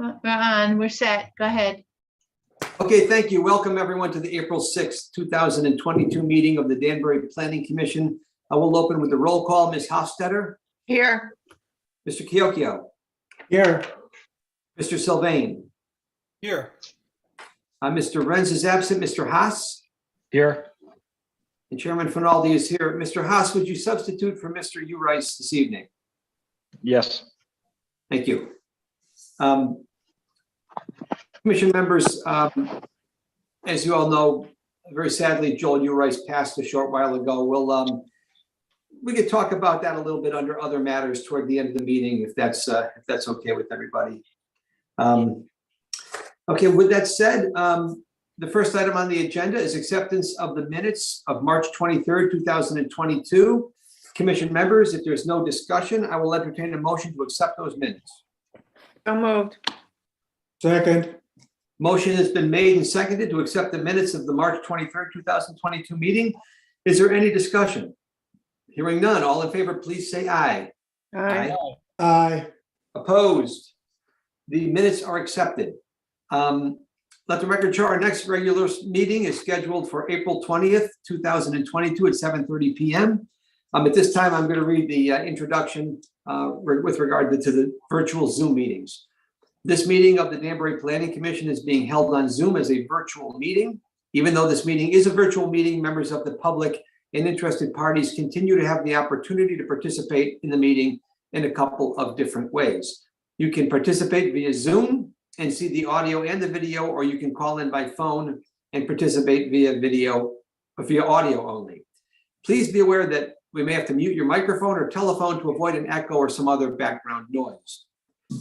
We're on, we're set. Go ahead. Okay, thank you. Welcome everyone to the April 6th, 2022 meeting of the Danbury Planning Commission. I will open with the roll call. Ms. Hofstetter, Here. Mr. Chiocchio, Here. Mr. Sylvain, Here. Mr. Renz is absent, Mr. Haas, Here. and Chairman Finaldi is here. Mr. Haas, would you substitute for Mr. Eurice this evening? Yes. Thank you. Commission members, as you all know, very sadly, Joel Eurice passed a short while ago. We could talk about that a little bit under other matters toward the end of the meeting, if that's okay with everybody. Okay, with that said, the first item on the agenda is acceptance of the minutes of March 23rd, 2022. Commission members, if there's no discussion, I will entertain a motion to accept those minutes. So moved. Second. Motion has been made and seconded to accept the minutes of the March 23rd, 2022 meeting. Is there any discussion? Hearing none, all in favor, please say aye. Aye. Aye. Opposed? The minutes are accepted. Let the record show our next regular meeting is scheduled for April 20th, 2022 at 7:30 p.m. At this time, I'm going to read the introduction with regard to the virtual Zoom meetings. This meeting of the Danbury Planning Commission is being held on Zoom as a virtual meeting. Even though this meeting is a virtual meeting, members of the public and interested parties continue to have the opportunity to participate in the meeting in a couple of different ways. You can participate via Zoom and see the audio and the video, or you can call in by phone and participate via audio only. Please be aware that we may have to mute your microphone or telephone to avoid an echo or some other background noise.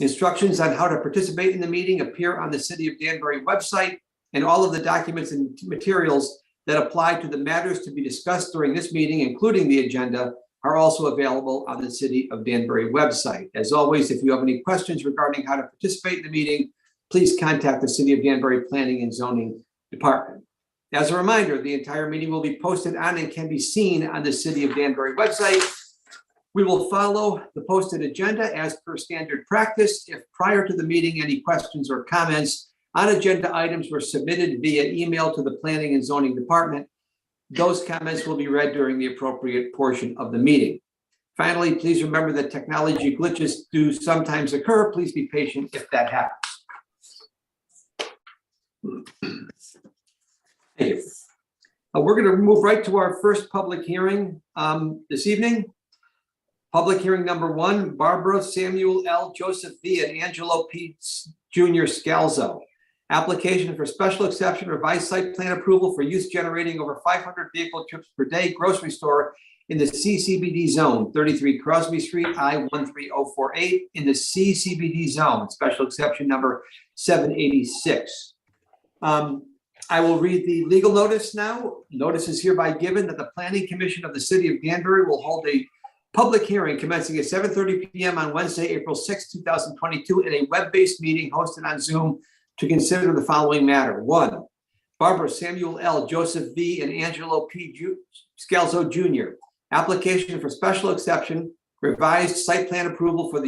Instructions on how to participate in the meeting appear on the City of Danbury website, and all of the documents and materials that apply to the matters to be discussed during this meeting, including the agenda, are also available on the City of Danbury website. As always, if you have any questions regarding how to participate in the meeting, please contact the City of Danbury Planning and Zoning Department. As a reminder, the entire meeting will be posted on and can be seen on the City of Danbury website. We will follow the posted agenda as per standard practice. If prior to the meeting, any questions or comments on agenda items were submitted via email to the Planning and Zoning Department, those comments will be read during the appropriate portion of the meeting. Finally, please remember that technology glitches do sometimes occur. Please be patient if that happens. Thank you. We're going to move right to our first public hearing this evening. Public hearing number 1, Barbara Samuel L. Joseph V. and Angelo P. Jr. Scalzo. Application for special exception revised site plan approval for use generating over 500 vehicle trips per day grocery store in the CCBD zone, 33 Crosby Street, I-13048 in the CCBD zone, special exception number 786. I will read the legal notice now. Notice is hereby given that the Planning Commission of the City of Danbury will hold a public hearing commencing at 7:30 p.m. on Wednesday, April 6, 2022, in a web-based meeting hosted on Zoom to consider the following matter. 1, Barbara Samuel L. Joseph V. and Angelo P. Scalzo Jr. Application for special exception, revised site plan approval for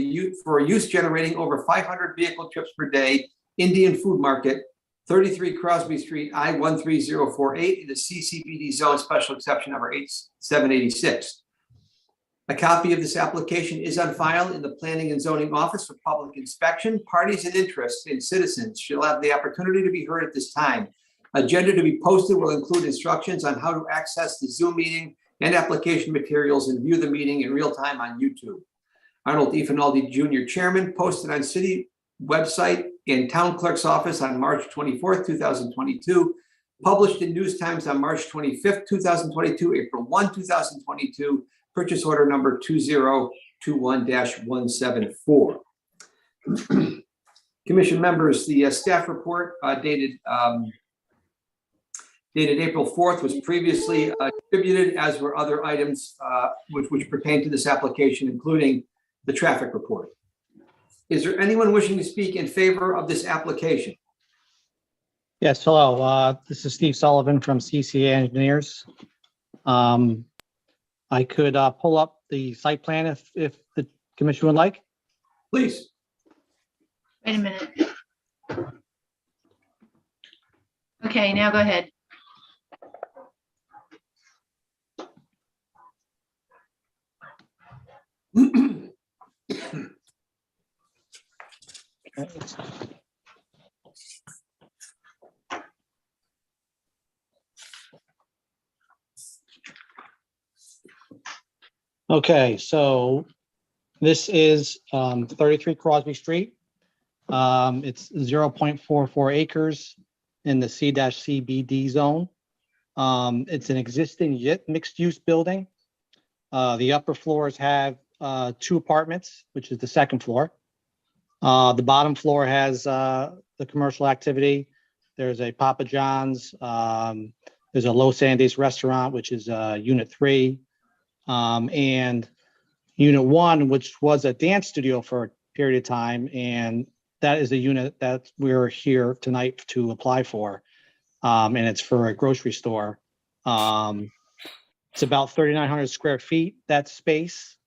use generating over 500 vehicle trips per day, Indian Food Market, 33 Crosby Street, I-13048 in the CCBD zone, special exception number 786. A copy of this application is on file in the Planning and Zoning Office for public inspection. Parties and interests and citizens shall have the opportunity to be heard at this time. Agenda to be posted will include instructions on how to access the Zoom meeting and application materials and view the meeting in real time on YouTube. Arnold E. Finaldi Jr. Chairman, posted on City website and Town Clerk's Office on March 24th, 2022. Published in News Times on March 25th, 2022, April 1, 2022. Purchase order number 2021-174. Commission members, the staff report dated April 4th was previously distributed, as were other items which pertain to this application, including the traffic report. Is there anyone wishing to speak in favor of this application? Yes, hello. This is Steve Sullivan from CCA Engineers. I could pull up the site plan if the commission would like. Please. Wait a minute. Okay, now go ahead. Okay, so this is 33 Crosby Street. It's 0.44 acres in the C-CBD zone. It's an existing mixed-use building. The upper floors have 2 apartments, which is the second floor. The bottom floor has the commercial activity. There's a Papa John's. There's a Los Andes restaurant, which is Unit 3. And Unit 1, which was a dance studio for a period of time. And that is a unit that we're here tonight to apply for. And it's for a grocery store. It's about 3,900 square feet, that space.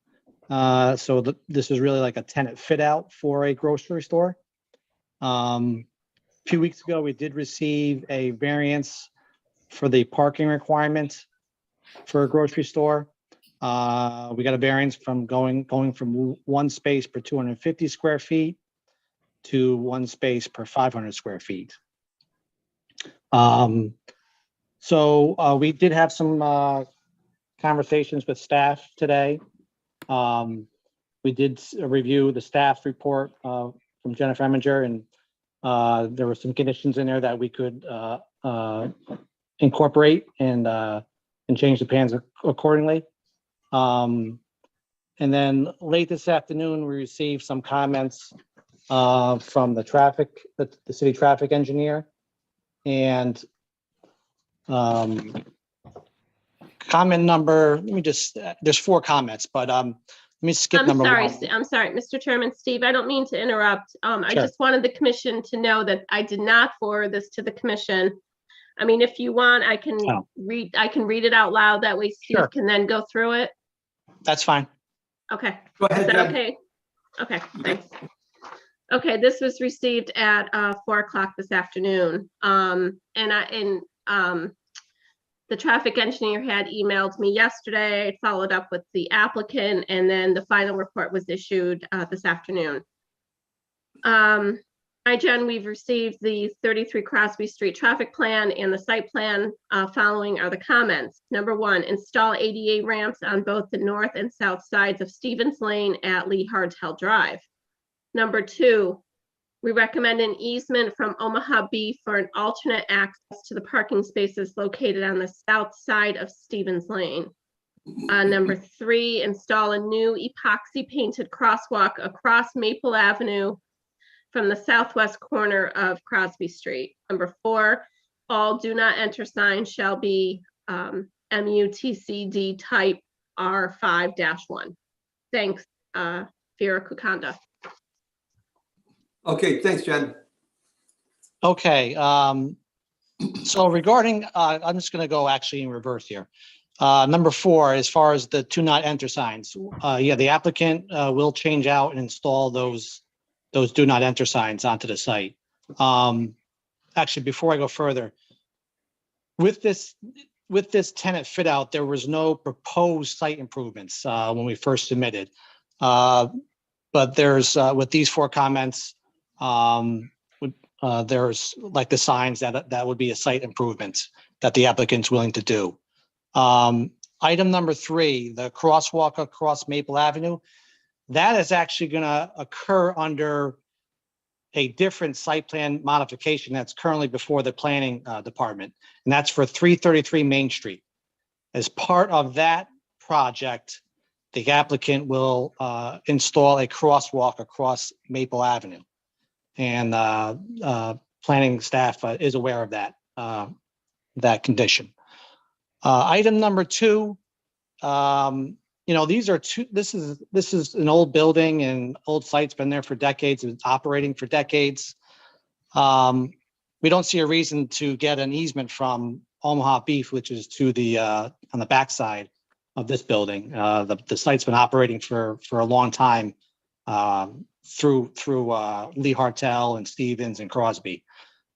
So this is really like a tenant fit out for a grocery store. A few weeks ago, we did receive a variance for the parking requirement for a grocery store. We got a variance from going from 1 space per 250 square feet to 1 space per 500 square feet. So we did have some conversations with staff today. We did review the staff report from Jennifer Eminger, and there were some conditions in there that we could incorporate and change the plans accordingly. And then late this afternoon, we received some comments from the city traffic engineer, and comment number, let me just, there's 4 comments, but let me skip number 1. I'm sorry, Mr. Chairman, Steve, I don't mean to interrupt. I Sure. just wanted the commission to know that I did not forward this to the commission. I mean, if you want, I can Oh. read it out loud. That way Steve Sure. can then go through it. That's fine. Okay. Go Is ahead, that Jen. okay? Okay, thanks. Okay, this was received at 4 o'clock this afternoon. The traffic engineer had emailed me yesterday, followed up with the applicant, and then the final report was issued this afternoon. Hi, Jen, we've received the 33 Crosby Street traffic plan and the site plan. Following are the comments. Number 1, install ADA ramps on both the north and south sides of Stevens Lane at Lee Hartel Drive. Number 2, we recommend an easement from Omaha Beef for an alternate access to the parking spaces located on the south side of Stevens Lane. Number 3, install a new epoxy painted crosswalk across Maple Avenue from the southwest corner of Crosby Street. Number 4, all do not enter signs shall be MUTCD type R5-1. Thanks, Vera Kukanda. Okay, thanks, Jen. Okay, so regarding, I'm just gonna go actually in reverse here. Number 4, as far as the do not enter signs, yeah, the applicant will change out and install those do not enter signs onto the site. Actually, before I go further, with this tenant fit out, there was no proposed site improvements when we first submitted. But there's with these 4 comments, there's like the signs that would be a site improvement that the applicant's willing to do. Item number 3, the crosswalk across Maple Avenue, that is actually going to occur under a different site plan modification that's currently before the planning department, and that's for 333 Main Street. As part of that project, the applicant will install a crosswalk across Maple Avenue, and planning staff is aware of that condition. Item number 2, you know, these are this is an old building and old site's been there for decades. It's operating for decades. We don't see a reason to get an easement from Omaha Beef, which is to the on the backside of this building. The site's been operating for a long time through Lee Hartel and Stevens and Crosby.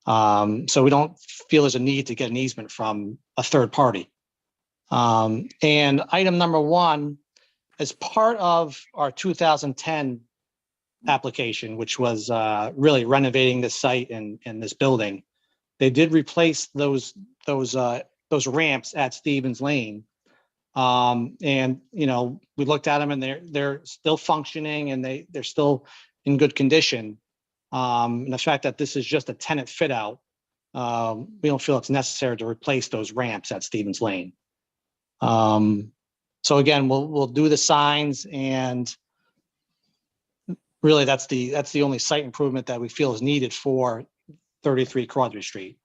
So we don't feel there's a need to get an easement from a third party. And item number one, as part of our 2010 application, which was really renovating the site and this building, they did replace those ramps at Stevens Lane. And we looked at them and they're still functioning and they're still in good condition. And the fact that this is just a tenant fit out, we don't feel it's necessary to replace those ramps at Stevens Lane. So again, we'll do the signs, and really that's the only site improvement that we feel is needed for 33 Crosby Street.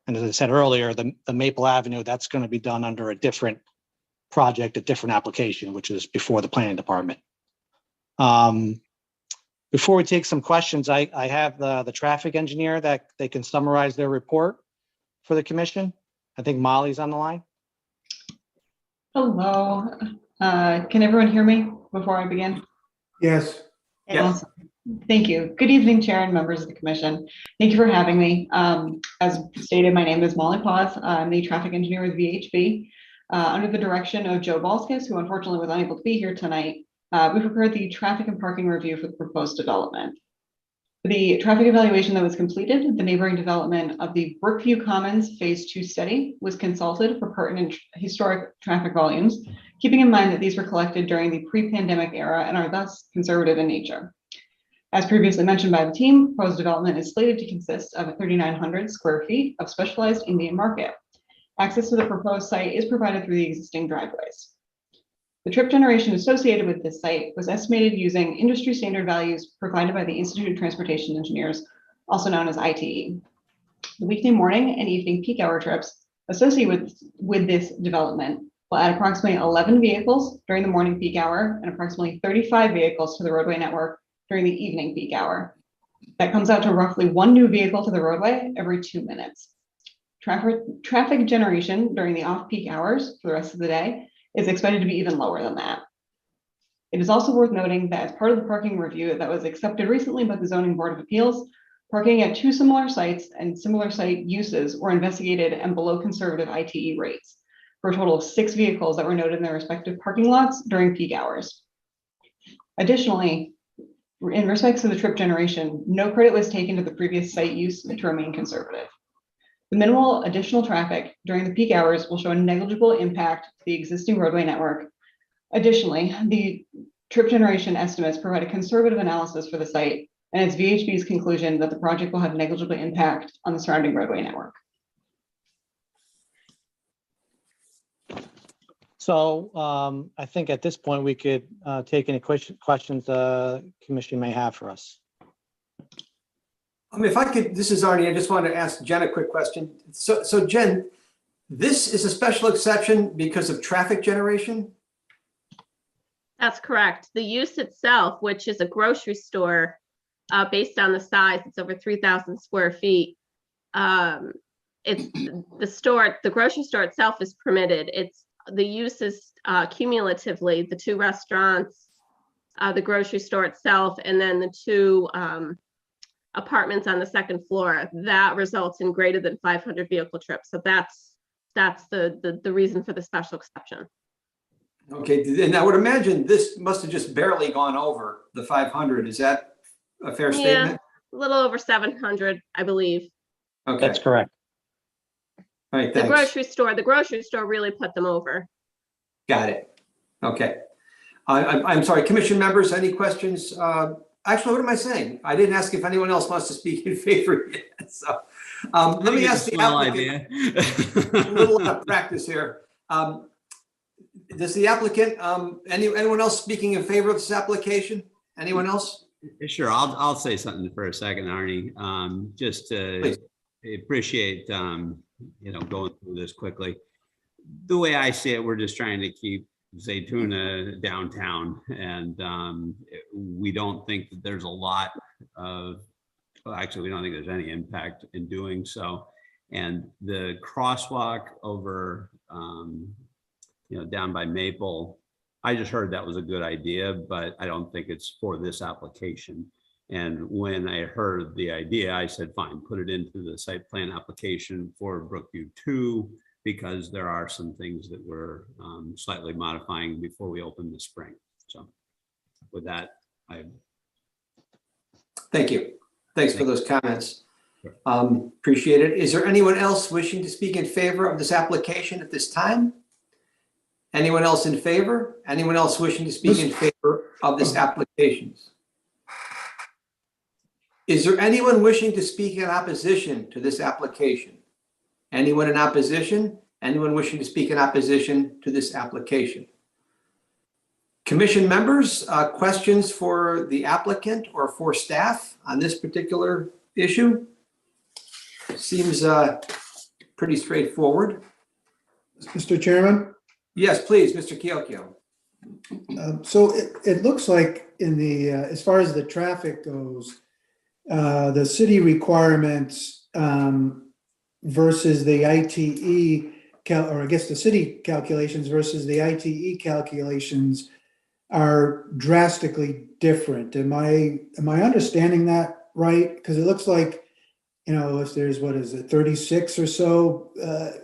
And as I said earlier, the Maple Avenue, that's going to be done under a different project, a different application, which is before the planning department. Before we take some questions, I have the traffic engineer that they can summarize their report for the commission. I think Molly's on the line. Hello. Can everyone hear me before I begin? Yes. Yes. Awesome. Thank you. Good evening, Chair and members of the commission. Thank you for having me. As stated, my name is Molly Paz. I'm the traffic engineer with VHB. Under the direction of Joe Balskis, who unfortunately was unable to be here tonight, we prepared the traffic and parking review for the proposed development. The traffic evaluation that was completed, the neighboring development of the Brookview Commons Phase 2 study was consulted for pertinent historic traffic volumes, keeping in mind that these were collected during the pre-pandemic era and are thus conservative in nature. As previously mentioned by the team, proposed development is slated to consist of 3,900 square feet of specialized Indian market. Access to the proposed site is provided through the existing driveways. The trip generation associated with this site was estimated using industry standard values provided by the Institute of Transportation Engineers, also known as ITE. The weekday morning and evening peak hour trips associated with this development will add approximately 11 vehicles during the morning peak hour and approximately 35 vehicles to the roadway network during the evening peak hour. That comes out to roughly 1 new vehicle to the roadway every 2 minutes. Traffic generation during the off-peak hours for the rest of the day is expected to be even lower than that. It is also worth noting that as part of the parking review that was accepted recently by the Zoning Board of Appeals, parking at 2 similar sites and similar site uses were investigated and below conservative ITE rates, for a total of 6 vehicles that were noted in their respective parking lots during peak hours. Additionally, in respects to the trip generation, no credit was taken to the previous site use to remain conservative. The minimal additional traffic during the peak hours will show a negligible impact to the existing roadway network. Additionally, the trip generation estimates provide a conservative analysis for the site, and it's VHB's conclusion that the project will have negligible impact on the surrounding roadway network. So I think at this point we could take any questions the commission may have for us. If I could, this is Arnie. I just wanted to ask Jen a quick question. So Jen, this is a special exception because of traffic generation? That's correct. The use itself, which is a grocery store, based on the size, it's over 3,000 square feet. It's the grocery store itself is permitted. It's the use is cumulatively the 2 restaurants, the grocery store itself, and then the 2 apartments on the 2nd floor. That results in greater than 500 vehicle trips. So that's the reason for the special exception. Okay, and I would imagine this must have just barely gone over the 500. Is that a fair statement? A little over 700, I believe. Okay, That's correct. all right, The thanks. grocery store really put them over. Got it. Okay. I'm sorry, commission members, any questions? Actually, what am I saying? I didn't ask if anyone else wants to speak in favor yet. So let me ask the applicant. A little out of practice here. Does the applicant, anyone else speaking in favor of this application? Anyone else? Sure, I'll say something for a second, Arnie. Just to Please. appreciate going through this quickly. The way I see it, we're just trying to keep Zaytuna downtown, and we don't think that there's a lot of, well, actually we don't think there's any impact in doing so. And the crosswalk over down by Maple, I just heard that was a good idea, but I don't think it's for this application. And when I heard the idea, I said, fine, put it into the site plan application for Brookview 2, because there are some things that we're slightly modifying before we open this spring. So with that, Thank you. Thanks for those comments. Sure. Appreciate it. Is there anyone else wishing to speak in favor of this application at this time? Anyone else in favor? Anyone else wishing to speak in favor of this application? Is there anyone wishing to speak in opposition to this application? Anyone in opposition? Anyone wishing to speak in opposition to this application? Commission members, questions for the applicant or for staff on this particular issue? Seems pretty straightforward. Mr. Chairman, Yes, please, Mr. Kiokio. so it looks like in the, as far as the traffic goes, the city requirements versus the ITE, or I guess the city calculations versus the ITE calculations are drastically different. Am I understanding that right? Because it looks like, you know, if there's, what is it, 36 or so,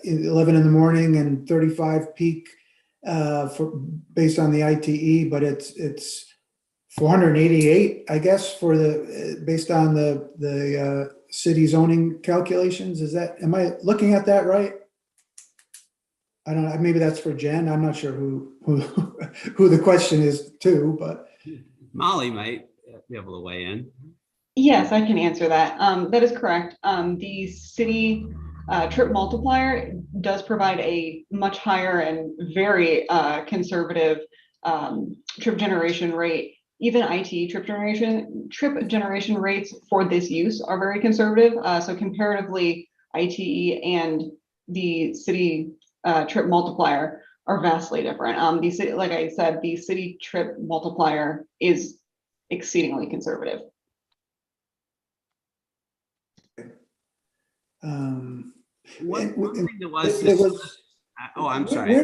11 in the morning and 35 peak based on the ITE, but it's 488, I guess, for the based on the city zoning calculations. Is that, am I looking at that right? I don't know, maybe that's for Jen. I'm not sure who the question is to, but Molly might be able to weigh in. Yes, I can answer that. That is correct. The city trip multiplier does provide a much higher and very conservative trip generation rate. Even ITE trip generation rates for this use are very conservative. So comparatively, ITE and the city trip multiplier are vastly different. Like I said, the city trip multiplier is exceedingly conservative. One thing that was, it was, oh, I'm sorry.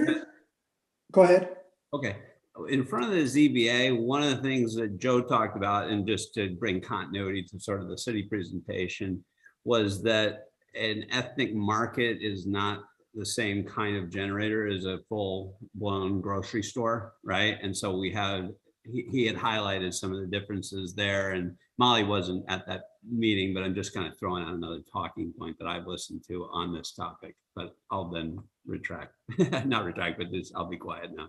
Go ahead. Okay. In front of the ZBA, one of the things that Joe talked about, and just to bring continuity to sort of the city presentation, was that an ethnic market is not the same kind of generator as a full-blown grocery store, right? And so we had, he had highlighted some of the differences there, and Molly wasn't at that meeting, but I'm just kind of throwing out another talking point that I've listened to on this topic, but I'll then retract, not retract, but just, I'll be quiet now.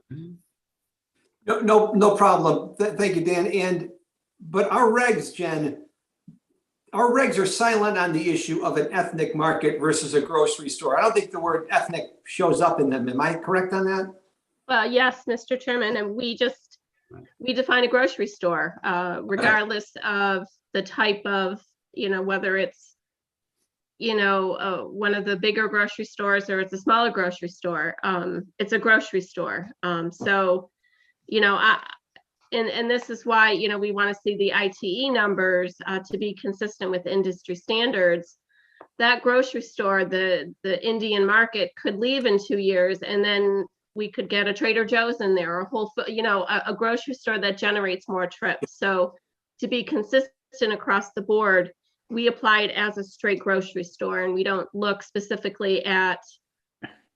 No problem. Thank you, Dan. But our regs, Jen, our regs are silent on the issue of an ethnic market versus a grocery store. I don't think the word ethnic shows up in them. Am I correct on that? Well, yes, Mr. Chairman, and we define a grocery store, regardless of the type of, you know, whether it's, you know, one of the bigger grocery stores or it's a smaller grocery store. It's a grocery store. So, you know, and this is why, you know, we want to see the ITE numbers to be consistent with industry standards. That grocery store, the Indian market, could leave in 2 years, and then we could get a Trader Joe's in there, or a Whole Foods, you know, a grocery store that generates more trips. So to be consistent across the board, we apply it as a straight grocery store, and we don't look specifically at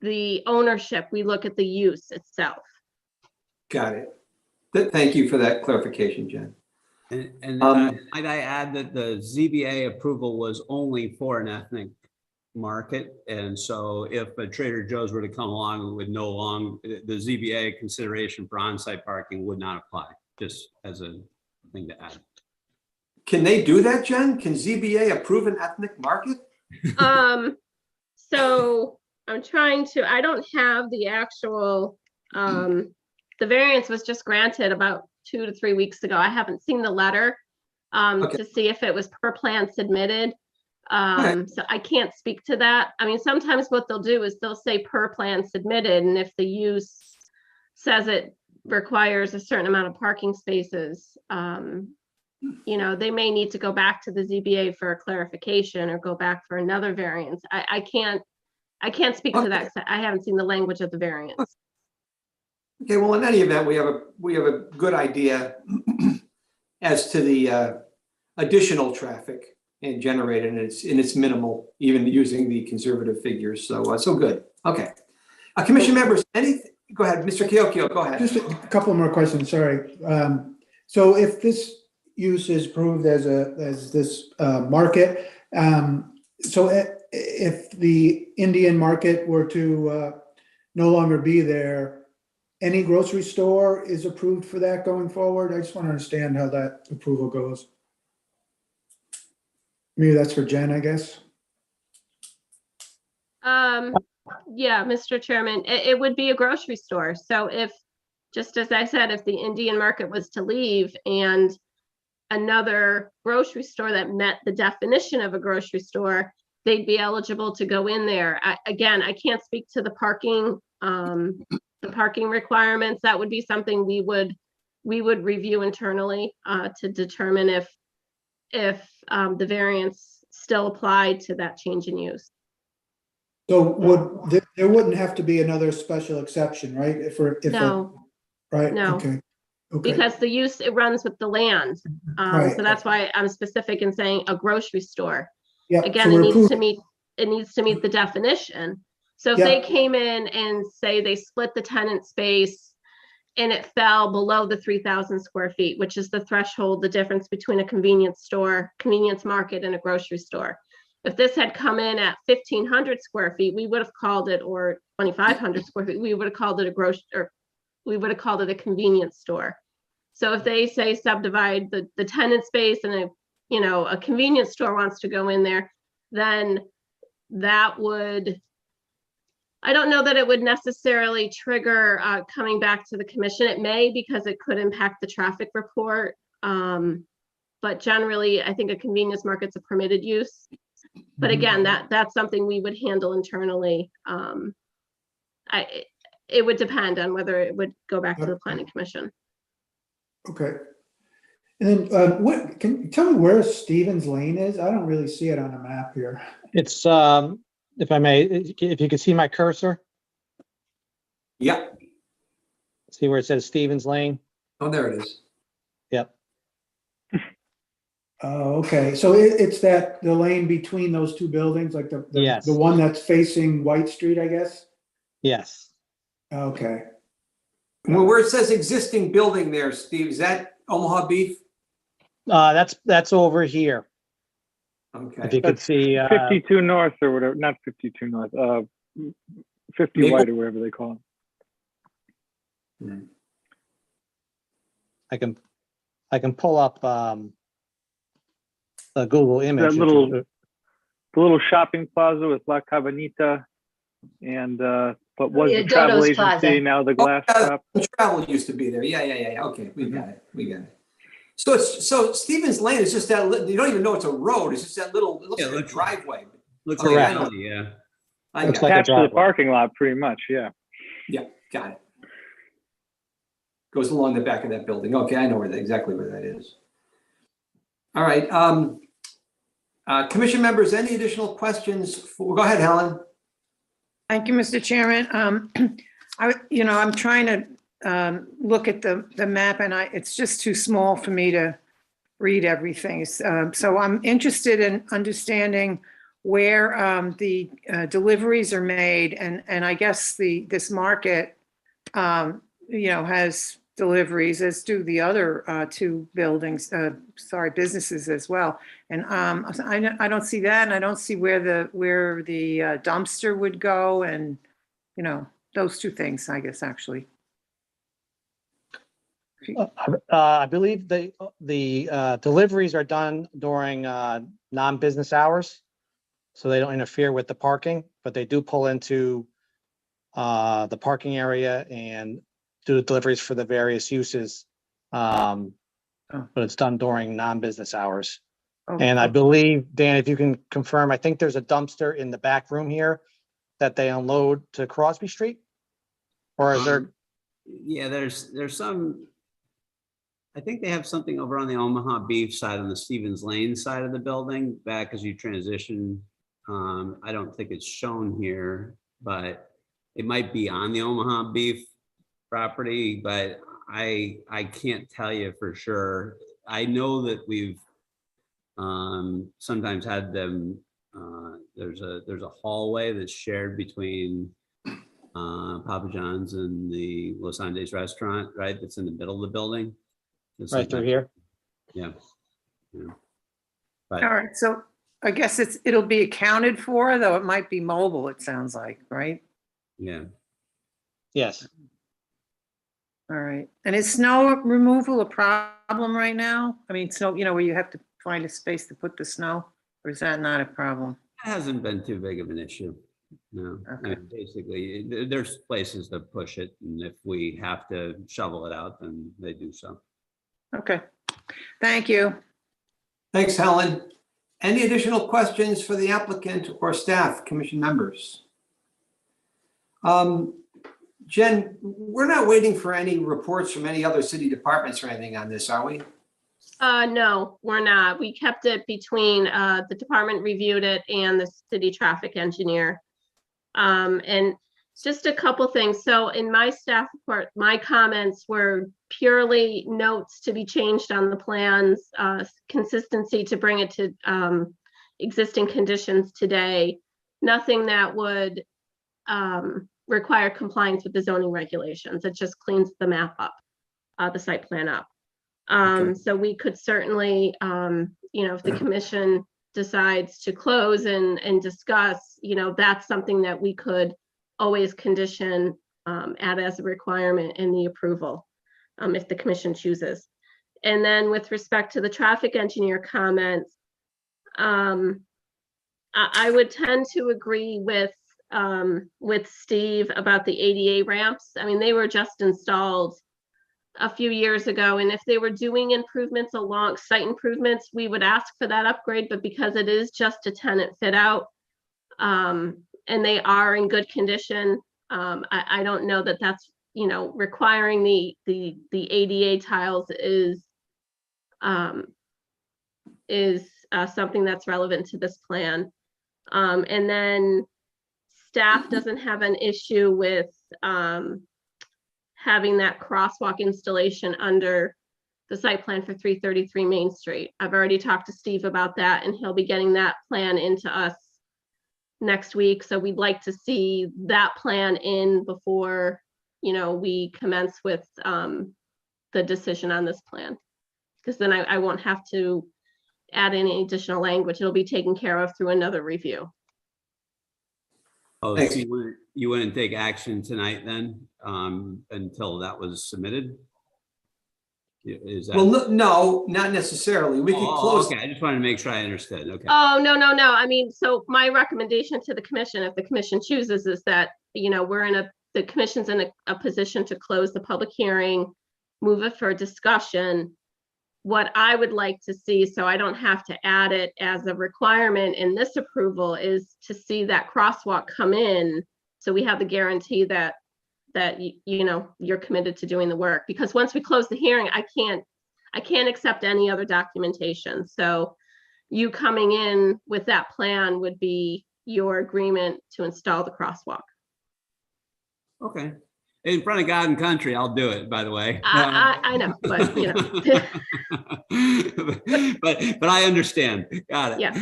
the ownership. We look at the use itself. Got it. Thank you for that clarification, Jen. And might I add that the ZBA approval was only for an ethnic market. And so if a Trader Joe's were to come along with the ZBA consideration for on-site parking would not apply, just as a thing to add. Can they do that, Jen? Can ZBA approve an ethnic market? So I'm trying to, I don't have the actual, the variance was just granted about 2 to 3 weeks ago. I haven't seen the letter to see if it was per plan submitted. So I can't speak to that. I mean, sometimes what they'll do is they'll say per plan submitted, and if the use says it requires a certain amount of parking spaces, you know, they may need to go back to the ZBA for a clarification or go back for another variance. I can't speak to that, 'cause I haven't seen the language of the variance. Okay, well, in any event, we have a good idea as to the additional traffic and generated, and it's minimal, even using the conservative figures. So, so good. Okay. Commission members, go ahead, Mr. Kyokyo, go ahead. Just a couple more questions, sorry. So if this use is approved as this market, so if the Indian market were to no longer be there, any grocery store is approved for that going forward? I just want to understand how that approval goes. Maybe that's for Jen, I guess. Yeah, Mr. Chairman, it would be a grocery store. So if, just as I said, if the Indian market was to leave and another grocery store that met the definition of a grocery store, they'd be eligible to go in there. Again, I can't speak to the parking requirements. That would be something we would review internally to determine if the variance still applied to that change in use. So there wouldn't have to be another special exception, right? No, Right, no. okay. Because the use, it runs with the land. Right. So that's why I'm specific in saying a grocery store. Yeah, Again, so it we're needs to meet the definition. So if Yeah. they came in and say they split the tenant space and it fell below the 3,000 square feet, which is the threshold, the difference between a convenience store, convenience market, and a grocery store. If this had come in at 1,500 square feet, we would have called it, or 2,500 square feet, we would have called it a grocery, or we would have called it a convenience store. So if they say subdivide the tenant space and a convenience store wants to go in there, then that would, I don't know that it would necessarily trigger coming back to the commission. It may, because it could impact the traffic report. But generally, I think a convenience market's a permitted use. But again, that's something we would handle internally. It would depend on whether it would go back to the planning commission. Okay. And then can you tell me where Stevens Lane is? I don't really see it on a map here. It's, if I may, if you can see my cursor, Yep. see where it says Stevens Lane? Oh, there it is. Yep. Oh, okay. So it's the lane between those two buildings, like Yes. the one that's facing White Street, I guess? Yes. Okay. Well, where it says existing building there, Steve, is that Omaha Beef? That's over here. If Okay. you could see, 52 North or whatever, not 52 North, 50 Maple? White or whatever they call it. I can pull up a Google image. The little shopping plaza with La Cabanita and what was Yeah, the travel Dodo's agency, Plaza. now the glass shop. The travel used to be there. Yeah. Okay, we got it. So Stevens Lane is just that, you don't even know it's a road. It's just that little, it looks Yeah, like a looks- driveway. Looks Okay, like I know. alley, yeah. I Looks got like it. a Attached to the driveway. parking lot, pretty much, yeah. Yeah, got it. Goes along the back of that building. Okay, I know exactly where that is. All right. Commission members, any additional questions? Go ahead, Helen. Thank you, Mr. Chairman. I'm trying to look at the map and it's just too small for me to read everything. So I'm interested in understanding where the deliveries are made, and I guess this market, has deliveries, as do the other two buildings, businesses as well. And I don't see that, and I don't see where the dumpster would go, and those two things, I guess, actually. I believe the deliveries are done during non-business hours, so they don't interfere with the parking, but they do pull into the parking area and do the deliveries for the various uses. But it's done during non-business hours. And I believe, Dan, if you can confirm, I think there's a dumpster in the back room here that they unload to Crosby Street? Or is there? Yeah, there's some, I think they have something over on the Omaha Beef side, on the Stevens Lane side of the building, back as you transition. I don't think it's shown here, but it might be on the Omaha Beef property, but I can't tell you for sure. I know that we've sometimes had them, there's a hallway that's shared between Papa John's and the Los Andes restaurant, right? That's in the middle of the building. And Right through sometimes- here. Yeah. Yeah. All But right, so I guess it'll be accounted for, though it might be mobile, it sounds like, right? yeah, Yes. All right. And is snow removal a problem right now? I mean, snow, where you have to find a space to put the snow, or is that not a problem? it hasn't been too big of an issue. No, I Okay. mean, basically, there's places to push it, and if we have to shovel it out, then they do so. Okay, thank you. Thanks, Helen. Any additional questions for the applicant or staff, commission members? Jen, we're not waiting for any reports from any other city departments or anything on this, are we? No, we're not. We kept it between, the department reviewed it and the city traffic engineer. And just a couple things. So in my staff report, my comments were purely notes to be changed on the plans, consistency to bring it to, existing conditions today. Nothing that would, require compliance with the zoning regulations. It just cleans the map up, the site plan up. Okay. So we could certainly, if the commission decides to close and discuss, that's something that we could always condition, add as a requirement in the approval, if the commission chooses. And then with respect to the traffic engineer comments, I would tend to agree with Steve about the ADA ramps. I mean, they were just installed a few years ago, and if they were doing improvements along site improvements, we would ask for that upgrade, but because it is just a tenant fit out, and they are in good condition, I don't know that that's, requiring the ADA tiles is something that's relevant to this plan. And then staff doesn't have an issue with having that crosswalk installation under the site plan for 333 Main Street. I've already talked to Steve about that, and he'll be getting that plan into us next week. So we'd like to see that plan in before, we commence with the decision on this plan. Because then I won't have to add any additional language. It'll be taken care of through another review. Oh, Thanks. so you wouldn't take action tonight then, until that was submitted? Is that? Well, no, not necessarily. We could Oh, close. okay, I just wanted to make sure I understood, okay. Oh, no. I mean, so my recommendation to the commission, if the commission chooses, is that, the commission's in a position to close the public hearing, move it for discussion. What I would like to see, so I don't have to add it as a requirement in this approval, is to see that crosswalk come in. So we have the guarantee that you're committed to doing the work, because once we close the hearing, I can't accept any other documentation. So you coming in with that plan would be your agreement to install the crosswalk. Okay. In front of God and country, I'll do it, by the way. I know, but but I understand. Got it. Yeah.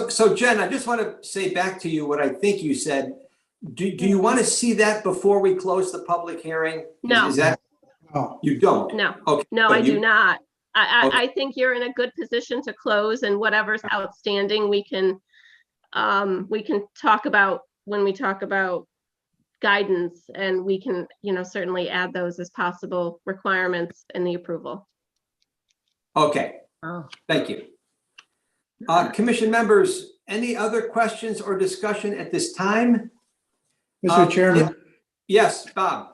So Jen, I just want to say back to you what I think you said. Do you want to see that before we close the public hearing? No. Is that, Oh, you don't? No, Okay. no, but I do you- not. Okay. I think you're in a good position to close, and whatever's outstanding, we can talk about when we talk about guidance, and we can, certainly add those as possible requirements in the approval. Okay, Oh. thank you. Commission members, any other questions or discussion at this time? Mr. Chairman, Yes, Bob.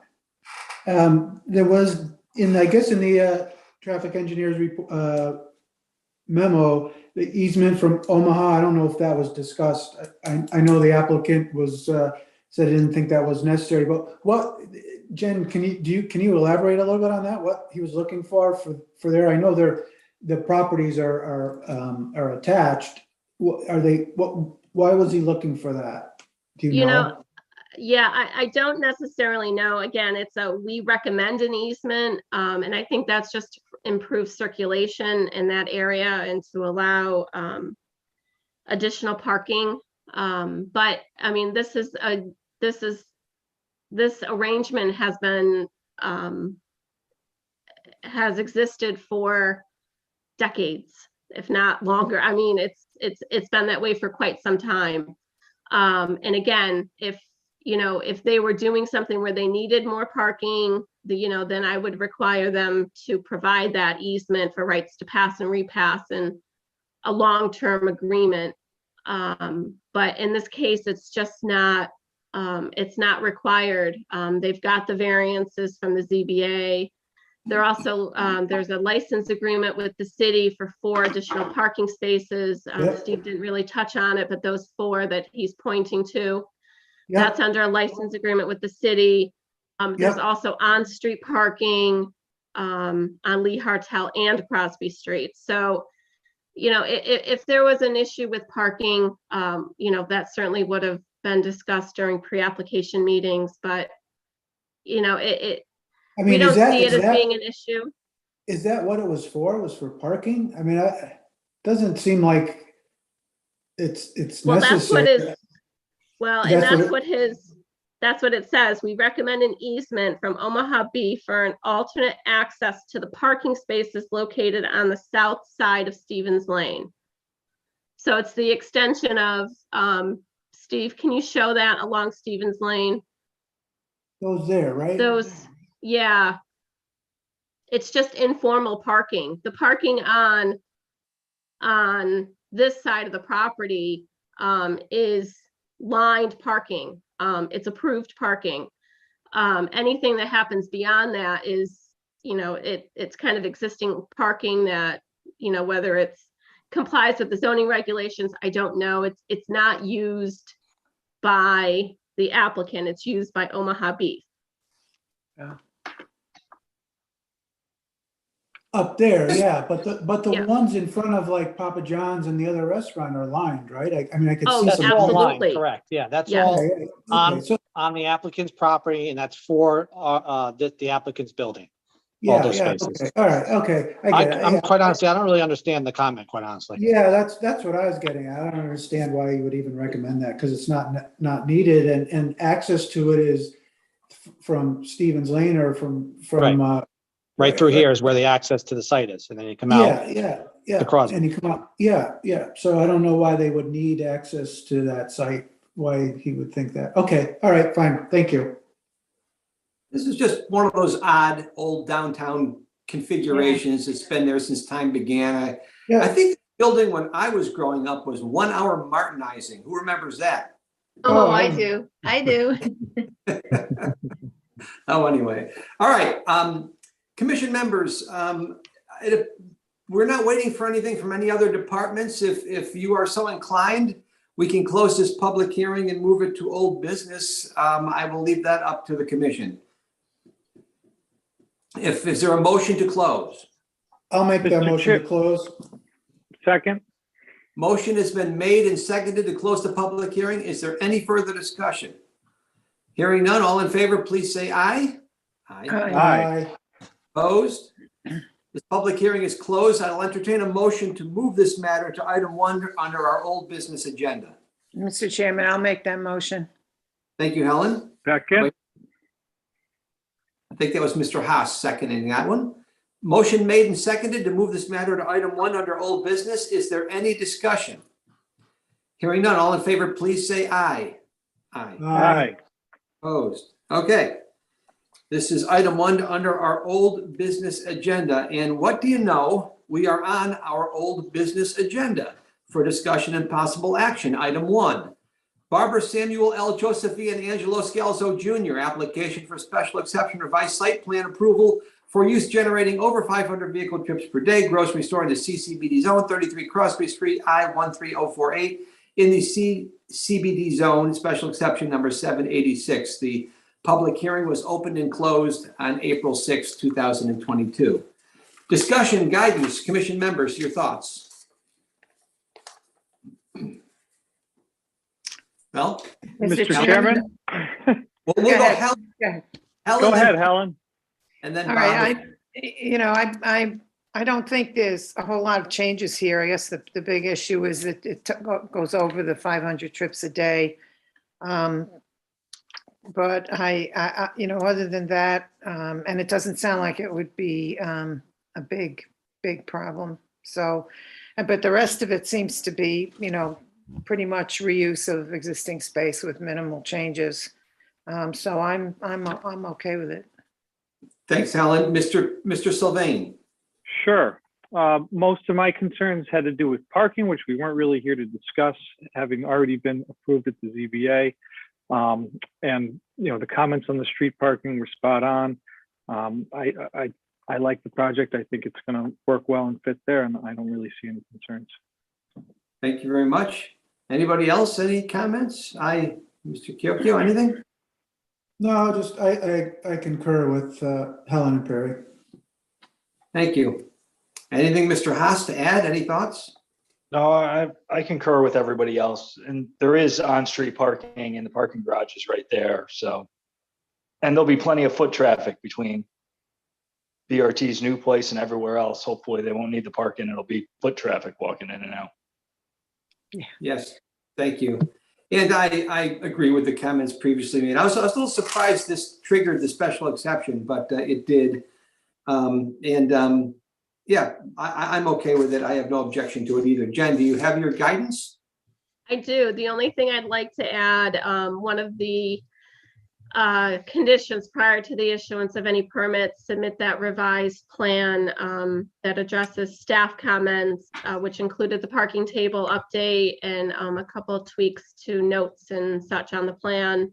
there was, in the traffic engineer's memo, the easement from Omaha, I don't know if that was discussed. I know the applicant was, said he didn't think that was necessary, but what, Jen, can you elaborate a little bit on that? What he was looking for there? I know the properties are attached. Why was he looking for that? Do you know? Yeah, I don't necessarily know. Again, we recommend an easement, and I think that's just improve circulation in that area and to allow additional parking. But I mean, this arrangement has been has existed for decades, if not longer. I mean, it's been that way for quite some time. And again, if they were doing something where they needed more parking, then I would require them to provide that easement for rights to pass and repass and a long-term agreement. But in this case, it's just not, it's not required. They've got the variances from the ZBA. They're also, there's a license agreement with the city for 4 additional parking spaces. Yep. Steve didn't really touch on it, but those 4 that he's pointing to, Yeah, that's under a license agreement with the city. There's Yep. also on-street parking on Lee Hartel and Crosby Street. So, if there was an issue with parking, that certainly would have been discussed during pre-application meetings, but, I we mean, don't is that, see it is as being that, an issue. is that what it was for? It was for parking? I mean, doesn't seem like it's Well, that's what necessary. Well, and That's what that's what it says. We recommend an easement from Omaha B for an alternate access to the parking spaces located on the south side of Stevens Lane. So it's the extension of, Steve, can you show that along Stevens Lane? Goes there, right? Those, yeah. It's just informal parking. The parking on this side of the property is lined parking. It's approved parking. Anything that happens beyond that is, it's kind of existing parking that, whether it's complies with the zoning regulations, I don't know. It's not used by the applicant. It's used by Omaha Beef. Up there, yeah, but the Yeah. ones in front of like Papa John's and the other restaurant are lined, right? I mean, I could Oh, see That's some. all line, absolutely. correct. Yeah, that's Yeah. all Okay, on, okay, so, on the applicant's property, and that's for the applicant's building. yeah, those yeah, spaces. okay, all right, okay, I get it. I'm Yeah. quite honestly, I don't really understand the comment, quite honestly. Yeah, that's what I was getting at. I don't understand why you would even recommend that, because it's not needed, and access to it is from Stevens Lane or from, Right through here is where the access to the site is, and then you come out. Yeah, Crosby. and you come up, yeah, so I don't know why they would need access to that site, why he would think that. Okay, all right, fine, thank you. This is just one of those odd old downtown configurations. It's been there since time began. I Yeah, think the building when I was growing up was 1 hour Martinizing. Who remembers that? Oh, Oh, I I- do. I do. Oh, anyway. All right. Commission members, we're not waiting for anything from any other departments. If you are so inclined, we can close this public hearing and move it to old business. I will leave that up to the commission. Is there a motion to close? I'll make that Mr. motion Chair- to close. Second, Motion has been made and seconded to close the public hearing. Is there any further discussion? Hearing none, all in favor, please say aye. Aye. Aye. Opposed? This public hearing is closed. I'll entertain a motion to move this matter to item 1 under our old business agenda. Mr. Chairman, I'll make that motion. Thank you, Helen. second, I think that was Mr. Haas seconding that one. Motion made and seconded to move this matter to item 1 under old business. Is there any discussion? Hearing none, all in favor, please say aye. Aye. aye. Opposed? Okay. This is item 1 under our old business agenda. And what do you know? We are on our old business agenda for discussion and possible action. Item 1, Barbara Samuel L. Joseph V. and Angelo Scalzo Jr. Application for special exception revised site plan approval for use generating over 500 vehicle trips per day, grocery store in the CCBD zone, 33 Crosby Street, I-13048, in the CBD zone, special exception number 786. The public hearing was opened and closed on April 6, 2022. Discussion, guidance, commission members, your thoughts? Well, Mr. Chairman, we'll Go go ahead. Helen. Go ahead. Helen, go ahead, Helen. and then All Bob. right, I I don't think there's a whole lot of changes here. I guess the big issue is that it goes over the 500 trips a day. But you know, other than that, and it doesn't sound like it would be a big problem. So, but the rest of it seems to be, you know, pretty much reuse of existing space with minimal changes. So I'm okay with it. Thanks, Helen. Mr. Sylvain. Sure. Most of my concerns had to do with parking, which we weren't really here to discuss, having already been approved at the ZBA. And you know, the comments on the street parking were spot on. I like the project. I think it's going to work well and fit there, and I don't really see any concerns. Thank you very much. Anybody else? Any comments? Mr. Kyokyo, anything? No, just I concur with Helen and Perry. Thank you. Anything, Mr. Haas, to add? Any thoughts? No, I concur with everybody else. And there is on-street parking and the parking garage is right there. So, and there'll be plenty of foot traffic between BRT's new place and everywhere else. Hopefully they won't need the parking. It'll be foot traffic walking in and out. Yes, thank you. And I agree with the comments previously made. I was a little surprised this triggered the special exception, but it did. Yeah, I'm okay with it. I have no objection to it either. Jen, do you have your guidance? I do. The only thing I'd like to add, one of the conditions prior to the issuance of any permits, submit that revised plan that addresses staff comments, which included the parking table update and a couple of tweaks to notes and such on the plan.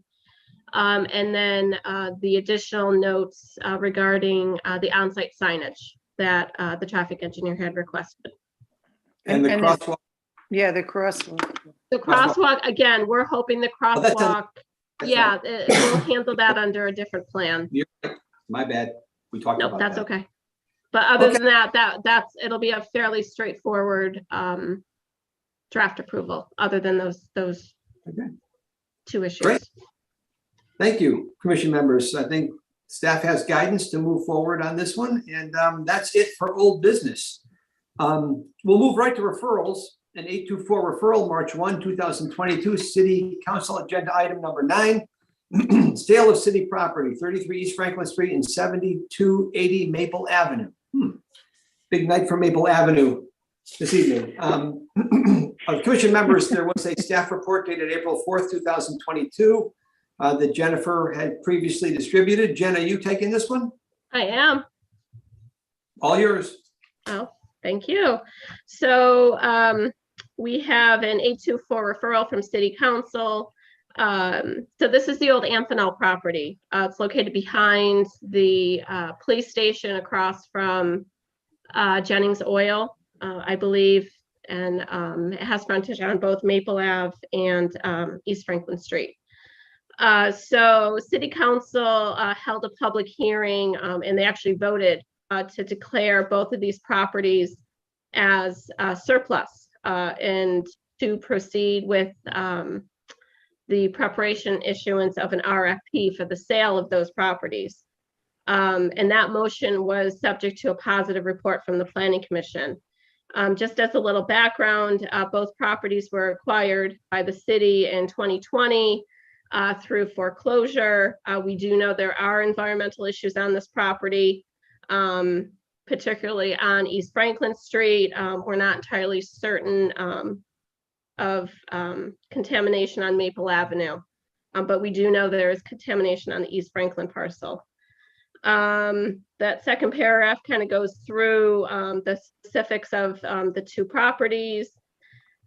And then the additional notes regarding the on-site signage that the traffic engineer had requested. And the And crosswalk? Yeah, the crosswalk. The crosswalk, again, we're hoping the Oh, that's crosswalk, that's yeah, right. we'll handle that under a different plan. My bad. We talked Nope, about that's that. okay. But other Okay. than that, it'll be a fairly straightforward draft approval, other than those Okay. two issues. Great. Thank you, commission members. I think staff has guidance to move forward on this one, and that's it for old business. We'll move right to referrals. An 824 referral, March 1, 2022, City Council Agenda Item number 9, sale of city property, 33 East Franklin Street and 7280 Maple Avenue. Big night for Maple Avenue this evening. Commission members, there was a staff report dated April 4th, 2022 that Jennifer had previously distributed. Jen, are you taking this one? I am. All yours. Oh, thank you. So we have an 824 referral from City Council. So this is the old Amphenol property. It's located behind the police station across from Jennings Oil, I believe, and it has frontage on both Maple Ave and East Franklin Street. So City Council held a public hearing and they actually voted to declare both of these properties as surplus and to proceed with the preparation issuance of an RFP for the sale of those properties. And that motion was subject to a positive report from the Planning Commission. Just as a little background, both properties were acquired by the city in 2020 through foreclosure. We do know there are environmental issues on this property, particularly on East Franklin Street. We're not entirely certain of contamination on Maple Avenue, but we do know there is contamination on the East Franklin parcel. That second paragraph kind of goes through the specifics of the two properties.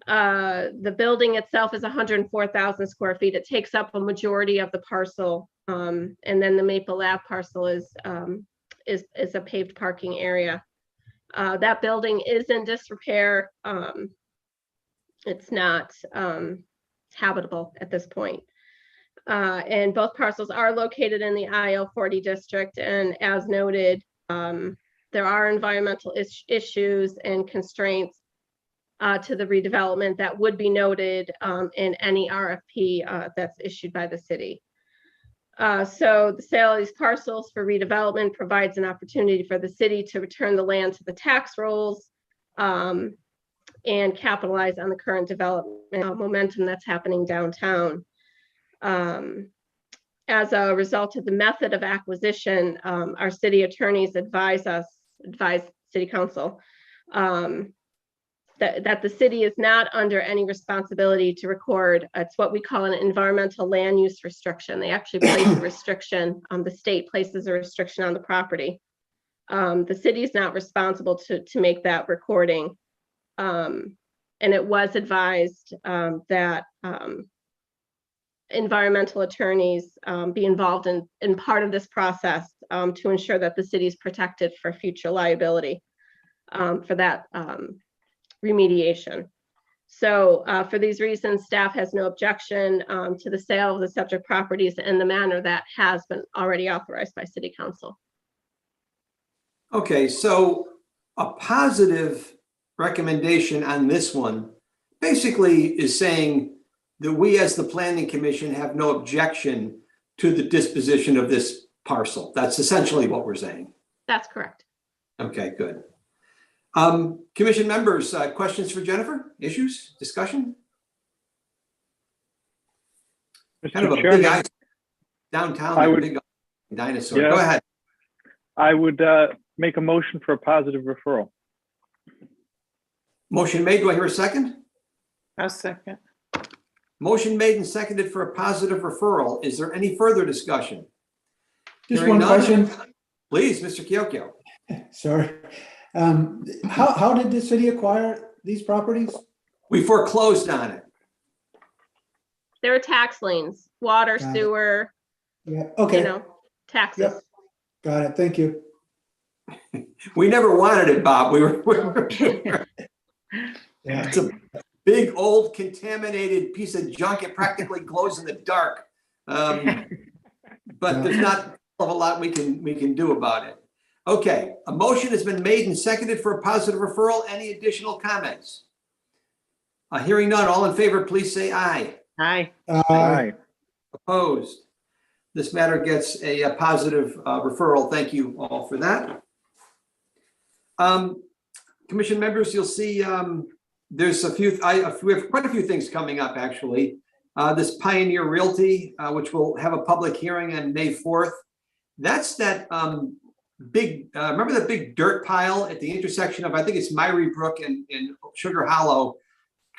The building itself is 104,000 square feet. It takes up a majority of the parcel, and then the Maple Ave parcel is a paved parking area. That building is in disrepair. It's not habitable at this point. And both parcels are located in the IL-40 district. And as noted, there are environmental issues and constraints to the redevelopment that would be noted in any RFP that's issued by the city. So the sale of these parcels for redevelopment provides an opportunity for the city to return the land to the tax rolls and capitalize on the current development momentum that's happening downtown. As a result of the method of acquisition, our city attorneys advise city council that the city is not under any responsibility to record. It's what we call an environmental land use restriction. They actually place a restriction, the state places a restriction on the property. The city is not responsible to make that recording. And it was advised that environmental attorneys be involved in part of this process to ensure that the city is protected for future liability for that remediation. So for these reasons, staff has no objection to the sale of the subject properties in the manner that has been already authorized by city council. Okay, so a positive recommendation on this one basically is saying that we as the planning commission have no objection to the disposition of this parcel. That's essentially what we're saying. That's correct. Okay, good. Commission members, questions for Jennifer? Issues, discussion? Kind of a Mr. big Chairman, eye downtown, I there, would- big dinosaur. Yeah. Go ahead. I would make a motion for a positive referral. Motion made. Do I hear a second? I'll second. Motion made and seconded for a positive referral. Is there any further discussion? Just Hearing one none. question. Please, Mr. Kyokyo. Sorry. How did the city acquire these properties? We foreclosed on it. There are tax liens, water, Got it. sewer, Yeah, okay, taxes. Yep. Got it. Thank you. We never wanted it, Bob. Yeah. It's a big, old, contaminated piece of junk. It practically glows in the dark. But there's not a lot we can do about it. Okay, a motion has been made and seconded for a positive referral. Any additional comments? Hearing none, all in favor, please say aye. Aye. Aye. Opposed? This matter gets a positive referral. Thank you all for that. Commission members, you'll see there's we have quite a few things coming up, actually. This Pioneer Realty, which will have a public hearing on May 4th. That's that big, remember the big dirt pile at the intersection of, I think it's Myrie Brook and Sugar Hollow?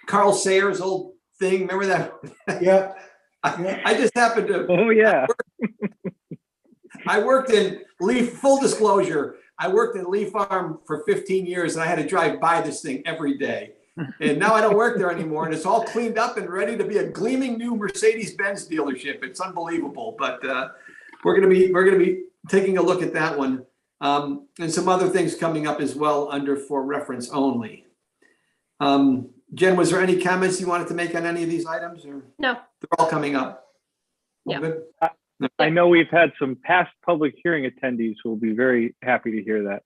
Carl Sayers' old thing, remember that? Yeah. I just happened to. Oh, yeah. I worked in Lee, full disclosure, I worked in Lee Farm for 15 years and I had to drive by this thing every day. And now I don't work there anymore and it's all cleaned up and ready to be a gleaming new Mercedes-Benz dealership. It's unbelievable, but we're gonna be taking a look at that one. And some other things coming up as well under for reference only. Jen, was there any comments you wanted to make on any of these items or? No. They're all coming up. All Yeah. good? I know we've had some past public hearing attendees who will be very happy to hear that.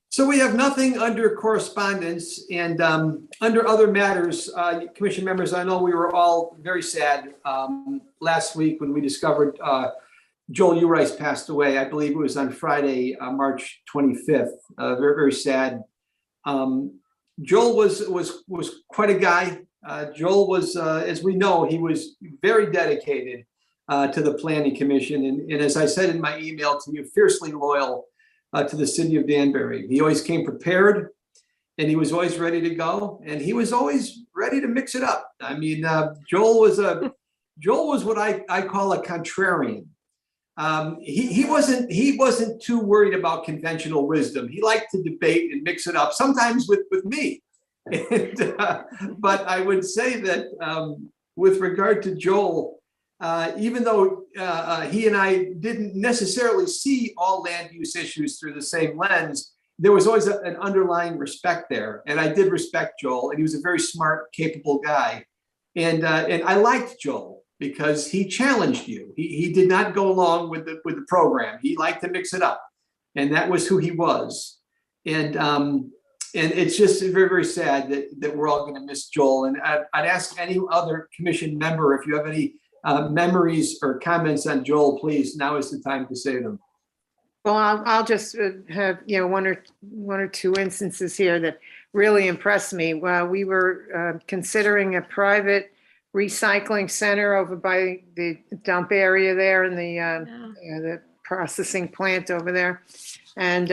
So we have nothing under correspondence and under other matters, commission members, I know we were all very sad last week when we discovered Joel Eurice passed away. I believe it was on Friday, March 25th. Very, very sad. Joel was quite a guy. Joel was, as we know, he was very dedicated to the Planning Commission. And as I said in my email to you, fiercely loyal to the city of Danbury. He always came prepared and he was always ready to go. And he was always ready to mix it up. I mean, Joel was what I call a contrarian. He wasn't too worried about conventional wisdom. He liked to debate and mix it up, sometimes with me. And, but I would say that with regard to Joel, even though he and I didn't necessarily see all land use issues through the same lens, there was always an underlying respect there. And I did respect Joel, and he was a very smart, capable guy. And I liked Joel because he challenged you. He did not go along with the program. He liked to mix it up, and that was who he was. And And it's just very, very sad that we're all going to miss Joel. And I'd ask any other commission member, if you have any memories or comments on Joel, please, now is the time to say them. Well, I'll just have, one or two instances here that really impressed me. While we were considering a private recycling center over by the dump area there and the processing plant over there. And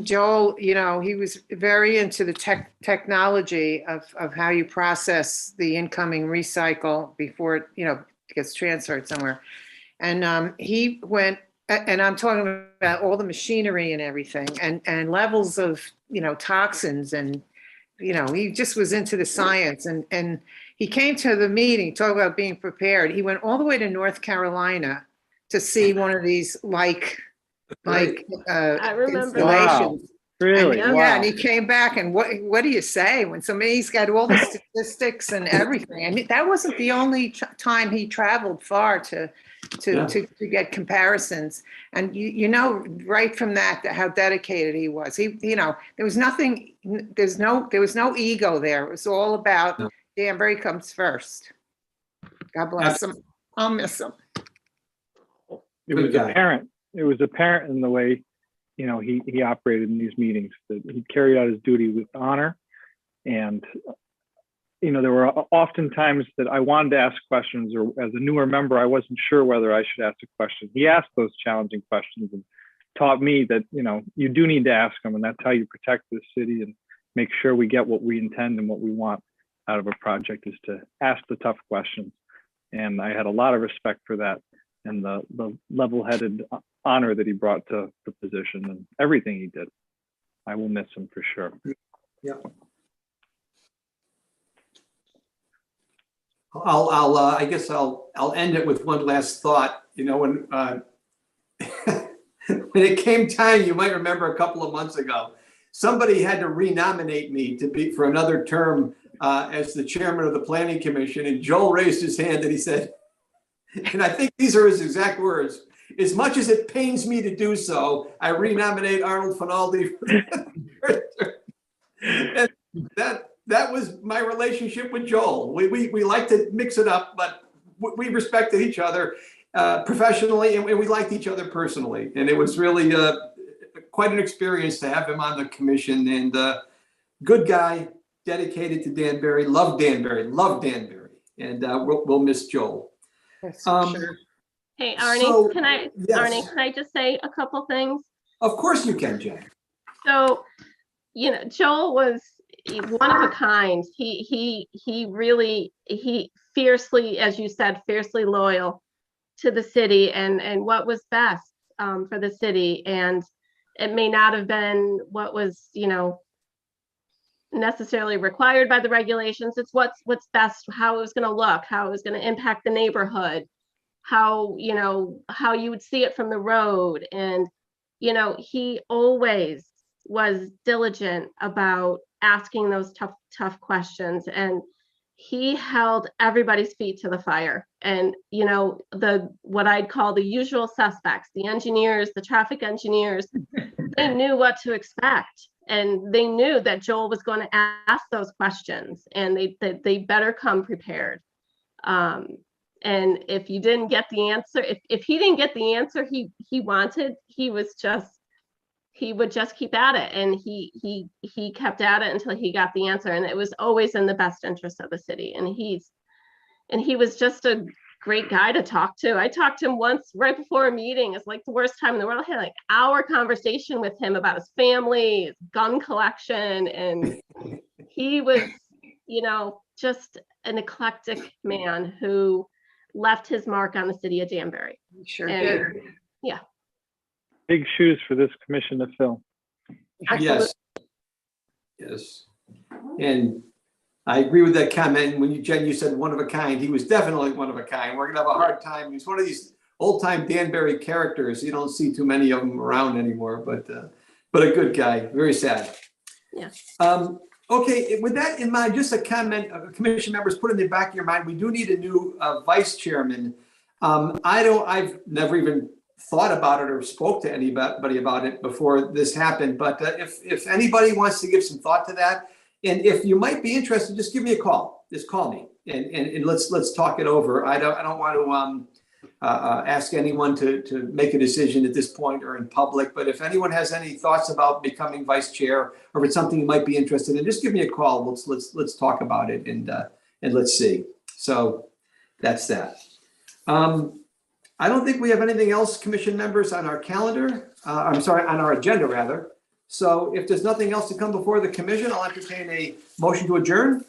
Joel, he was very into the technology of how you process the incoming recycle before it, gets transferred somewhere. And he went, and I'm talking about all the machinery and everything and levels of, toxins and, he just was into the science and he came to the meeting, talk about being prepared. He went all the way to North Carolina to see one of these I remember. installations. Really? And, Wow. yeah, and he came back and what do you say when somebody's got all the statistics and everything? And that wasn't the only time he traveled far to get comparisons. And right from that how dedicated he was. There was nothing. There was no ego there. It was all about Danbury comes first. God bless him. I'll miss him. It was apparent. It was apparent in the way, he operated in these meetings, that he carried out his duty with honor. And, there were often times that I wanted to ask questions, or as a newer member, I wasn't sure whether I should ask a question. He asked those challenging questions and taught me that, you do need to ask them, and that's how you protect the city and make sure we get what we intend and what we want out of a project, is to ask the tough questions. And I had a lot of respect for that and the level-headed honor that he brought to the position and everything he did. I will miss him for sure. Yeah. I guess I'll end it with one last thought. When when it came time, you might remember a couple of months ago, somebody had to renominate me to be for another term as the chairman of the planning commission. And Joel raised his hand and he said, and I think these are his exact words, "As much as it pains me to do so, I renominate Arnold Finaldi." And that was my relationship with Joel. We like to mix it up, but we respected each other professionally, and we liked each other personally. And it was really quite an experience to have him on the commission. And good guy, dedicated to Danbury, loved Danbury. And we'll miss Joel. That's for sure. Hey, Arnie, So, yes. Arnie, can I just say a couple things? Of course you can, Jen. So, Joel was one of a kind. He fiercely, as you said, fiercely loyal to the city and what was best for the city. And it may not have been what was, necessarily required by the regulations. It's what's best, how it was going to look, how it was going to impact the neighborhood, how you would see it from the road. And, he always was diligent about asking those tough questions. And he held everybody's feet to the fire. And, what I'd call the usual suspects, the engineers, the traffic engineers, they knew what to expect. And they knew that Joel was going to ask those questions, and they better come prepared. And if you didn't get the answer, if he didn't get the answer he wanted, he would just keep at it. And he kept at it until he got the answer. And it was always in the best interest of the city. And he was just a great guy to talk to. I talked to him once right before a meeting. It's like the worst time in the world. I had like hour conversation with him about his family, his gun collection. And he was, just an eclectic man who left his mark on the city of Danbury. Sure did. Yeah. Big shoes for this commission to fill. Yes. And I agree with that comment. When Jen, you said one of a kind, he was definitely one of a kind. We're gonna have a hard time. He's one of these old time Danbury characters. You don't see too many of them around anymore, but a good guy. Very sad. Yeah. Okay, with that in mind, just a comment, commission members, put in the back of your mind, we do need a new vice chairman. I've never even thought about it or spoke to anybody about it before this happened. But if anybody wants to give some thought to that, and if you might be interested, just give me a call. Just call me and let's talk it over. I don't want to ask anyone to make a decision at this point or in public. But if anyone has any thoughts about becoming vice chair, or if it's something you might be interested in, just give me a call. Let's talk about it and let's see. So that's that. I don't think we have anything else, commission members, on our calendar. I'm sorry, on our agenda rather. So if there's nothing else to come before the commission, I'll entertain a motion to adjourn.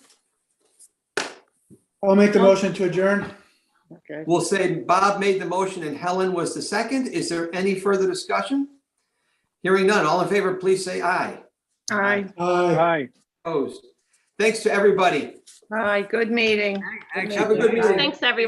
I'll make the motion to adjourn. Okay. We'll say Bob made the motion and Helen was the second. Is there any further discussion? Hearing none, all in favor, please say aye. Aye. Aye. Aye. Opposed. Thanks to everybody. Aye. Good meeting. Have a good meeting. Thanks, everyone.